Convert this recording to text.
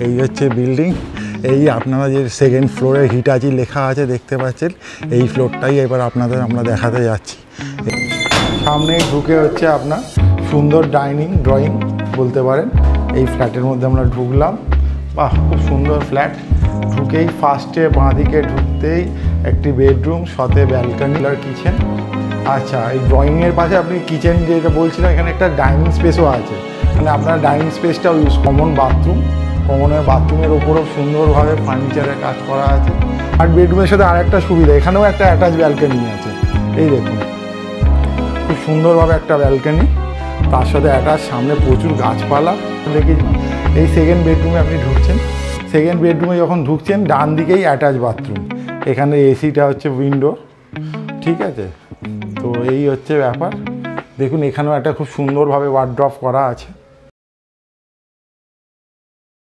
এই হচ্ছে বিল্ডিং। এই আপনারা যে সেকেন্ড ফ্লোরে হিটাচি লেখা আছে দেখতে পাচ্ছেন, এই ফ্লোরটাই এবার আপনাদের আমরা দেখাতে যাচ্ছি। সামনেই ঢুকে হচ্ছে আপনার সুন্দর ডাইনিং ড্রয়িং বলতে পারেন। এই ফ্ল্যাটের মধ্যে আমরা ঢুকলাম। বাহ, খুব সুন্দর ফ্ল্যাট। ঢুকেই ফার্স্টে বাঁদিকে ঢুকতেই একটি বেডরুম, সাথে ব্যালকনি আর কিচেন। আচ্ছা, এই ড্রয়িংয়ের পাশে আপনি কিচেন যেটা বলছিলেন, এখানে একটা ডাইনিং স্পেসও আছে। মানে আপনার ডাইনিং স্পেসটাও ইউজ, কমন বাথরুম, কমনের বাথরুমের ওপরও সুন্দরভাবে ফার্নিচারের কাজ করা আছে। আর বেডরুমের সাথে আরেকটা সুবিধা, এখানেও একটা অ্যাটাচ ব্যালকনি আছে। এই দেখুন, খুব সুন্দরভাবে একটা ব্যালকনি, তার সাথে অ্যাটাচ, সামনে প্রচুর গাছপালা। দেখি এই সেকেন্ড বেডরুমে আপনি ঢুকছেন। সেকেন্ড বেডরুমে যখন ঢুকছেন, ডান দিকেই অ্যাটাচ বাথরুম। এখানে এসিটা হচ্ছে উইন্ডো, ঠিক আছে। তো এই হচ্ছে ব্যাপার। দেখুন এখানেও একটা খুব সুন্দরভাবে ওয়ার্ড্রপ করা আছে।